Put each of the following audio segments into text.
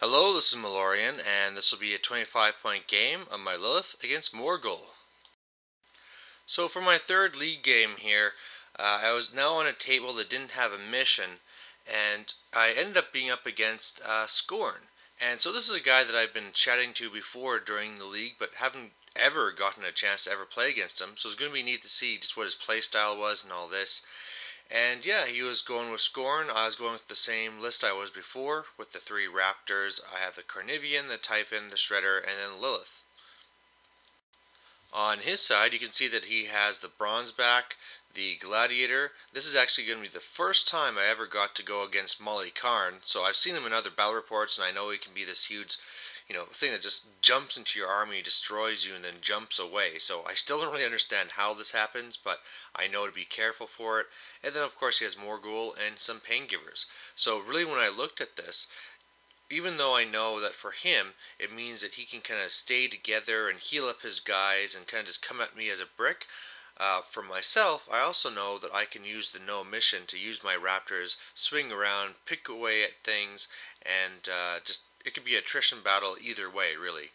Hello, this is Malorian, and this will be a 25-point game of my Lylyth against Morghoul. So for my third league game here, I was now on a table that didn't have a mission, and I ended up being up against Scorn. And so this is a guy that I've been chatting to before during the league, but haven't ever gotten a chance to ever play against him. So it's going to be neat to see just what his playstyle was and all this. And yeah, he was going with Scorn. I was going with the same list I was before, with the three Raptors. I have the Carnivian, the Typhon, the Shredder, and then Lylyth. On his side, you can see that he has the Bronzeback, the Gladiator. This is actually going to be the first time I ever got to go against Molly Karn. So I've seen him in other battle reports, and I know he can be this huge, thing that just jumps into your army, destroys you, and then jumps away. So I still don't really understand how this happens, but I know to be careful for it. And then, of course, he has Morghoul and some pain givers. So really, when I looked at this, even though I know that for him, it means that he can kind of stay together and heal up his guys and kind of just come at me as a brick. For myself, I also know that I can use the no mission to use my Raptors, swing around, pick away at things, and it could be an attrition battle either way, really.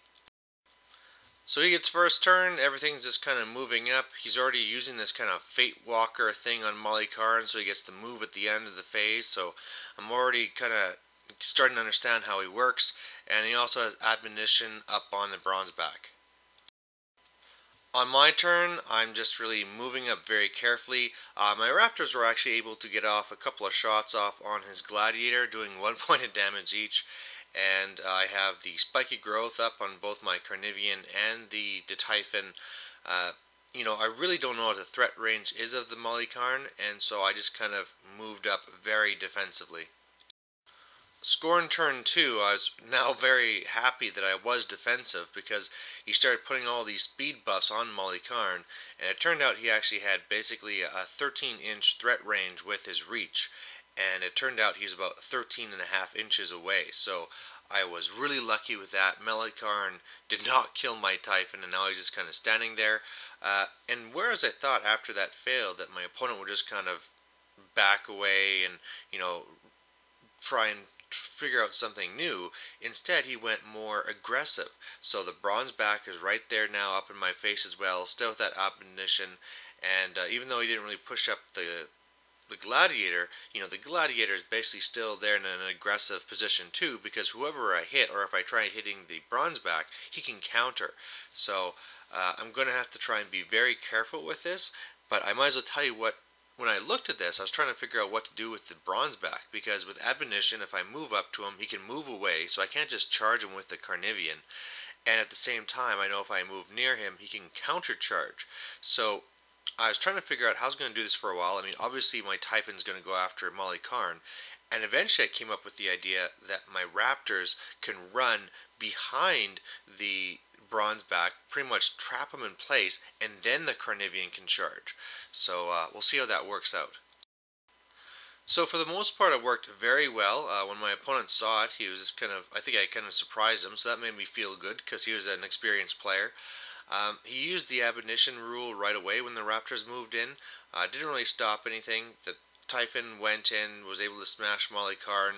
So he gets first turn, everything's just kind of moving up. He's already using this kind of Fate Walker thing on Molly Karn, so he gets to move at the end of the phase. So I'm already kind of starting to understand how he works, and he also has Admonition up on the Bronzeback. On my turn, I'm just really moving up very carefully. My Raptors were actually able to get off a couple of shots off on his Gladiator, doing 1 point of damage each. And I have the Spiky Growth up on both my Carnivian and the Typhon. I really don't know what the threat range is of the Molly Karn, and so I just kind of moved up very defensively. Scorn turn 2, I was now very happy that I was defensive because he started putting all these speed buffs on Molly Karn, and it turned out he actually had basically a 13-inch threat range with his reach, and it turned out he's about 13.5 inches away, so I was really lucky with that. Molly Karn did not kill my Typhon, and now he's just kind of standing there, and whereas I thought after that failed that my opponent would just kind of back away and, try and figure out something new. Instead, he went more aggressive. So the Bronzeback is right there now up in my face as well, still with that Admonition. And even though he didn't really push up the Gladiator, the Gladiator is basically still there in an aggressive position too, because whoever I hit, or if I try hitting the Bronzeback, he can counter. So I'm going to have to try and be very careful with this, but I might as well tell you what. When I looked at this, I was trying to figure out what to do with the Bronzeback, because with Admonition, if I move up to him, he can move away, so I can't just charge him with the Carnivian. And at the same time, I know if I move near him, he can countercharge. So I was trying to figure out how I was going to do this for a while. I mean, obviously my Typhon's going to go after Molly Karn, and eventually I came up with the idea that my Raptors can run behind the Bronzeback, pretty much trap him in place, and then the Carnivian can charge. So we'll see how that works out. So for the most part, it worked very well. When my opponent saw it, he was just I think I kind of surprised him, so that made me feel good because he was an experienced player. He used the Admonition rule right away when the Raptors moved in. Didn't really stop anything. The Typhon went in, was able to smash Molly Karn.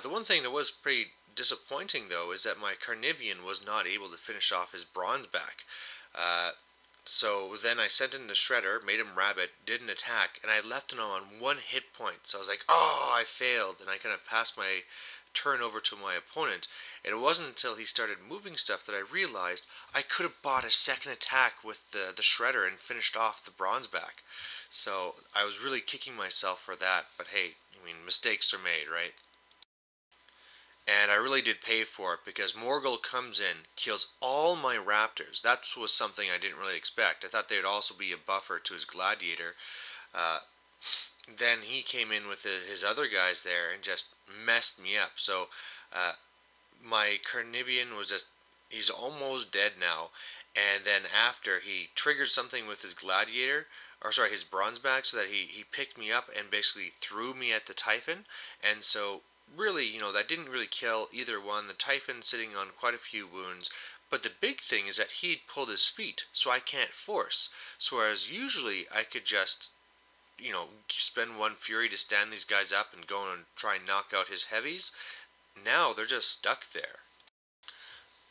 The one thing that was pretty disappointing, though, is that my Carnivian was not able to finish off his Bronzeback. So then I sent in the Shredder, made him rabbit, didn't attack, and I left him on 1 hit point. So I was like, oh, I failed, and I kind of passed my turn over to my opponent. And it wasn't until he started moving stuff that I realized I could have bought a second attack with the Shredder and finished off the Bronzeback. So I was really kicking myself for that, but hey, mistakes are made, right? And I really did pay for it because Morghoul comes in, kills all my Raptors. That was something I didn't really expect. I thought there'd also be a buffer to his Gladiator. Then he came in with his other guys there and just messed me up. So my Carnivian was he's almost dead now. And then after, he triggered something with his Gladiator, his Bronzeback, so that he picked me up and basically threw me at the Typhon. And so really, that didn't really kill either one. The Typhon sitting on quite a few wounds, but the big thing is that he'd pulled his feet, so I can't force. So whereas usually I could just, spend 1 fury to stand these guys up and go and try and knock out his heavies, now they're just stuck there.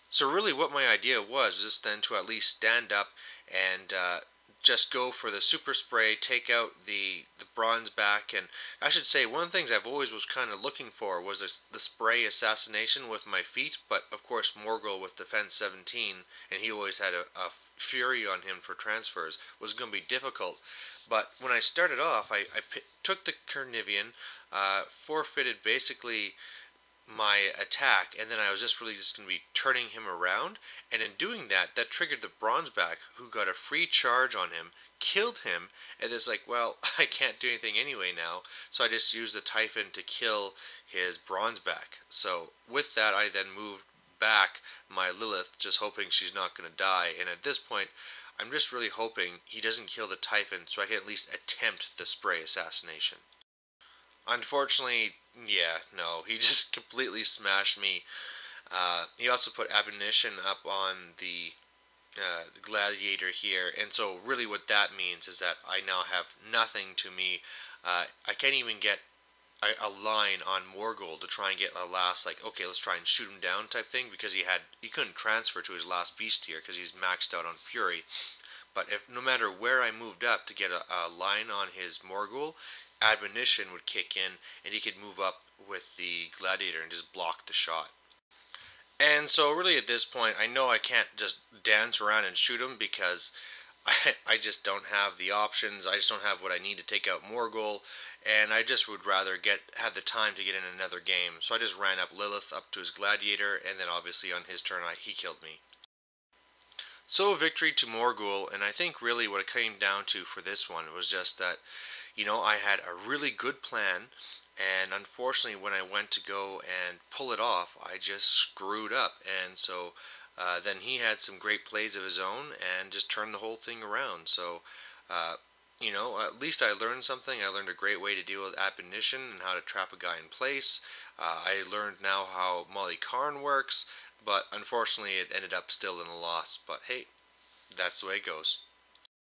So really what my idea was just then to at least stand up and just go for the super spray, take out the bronze back. And I should say one of the things I've always was kind of looking for was the spray assassination with my feet, but of course Morghoul with defense 17, and he always had a fury on him for transfers, was going to be difficult. But when I started off, took the Carnivian, forfeited basically my attack, and then I was just really just going to be turning him around, and in doing that, that triggered the bronzeback, who got a free charge on him, killed him, and it's like, well, I can't do anything anyway now, so I just used the Typhon to kill his bronzeback. So with that, I then moved back my Lylyth, just hoping she's not going to die, and at this point, I'm just really hoping he doesn't kill the Typhon, so I can at least attempt the spray assassination. Unfortunately, yeah, no, he just completely smashed me. He also put Admonition up on the Gladiator here, and so really what that means is that I now have nothing to me. I can't even get a line on Morghoul to try and get a last, like, okay, let's try and shoot him down type thing, because he couldn't transfer to his last beast here because he's maxed out on Fury. But if no matter where I moved up to get a line on his Morghoul, Admonition would kick in, and he could move up with the Gladiator and just block the shot. And so really at this point, I know I can't just dance around and shoot him, because I just don't have the options. I just don't have what I need to take out Morghoul, and I just would rather have the time to get in another game. So I just ran up Lylyth up to his Gladiator, and then obviously on his turn he killed me. So victory to Morghoul, and I think really what it came down to for this one was just that, I had a really good plan, and unfortunately when I went to go and pull it off, I just screwed up, and so then he had some great plays of his own and just turned the whole thing around. So, at least I learned something. I learned a great way to deal with Admonition and how to trap a guy in place. I learned now how Molly Karn works, but unfortunately it ended up still in a loss. But hey, that's the way it goes.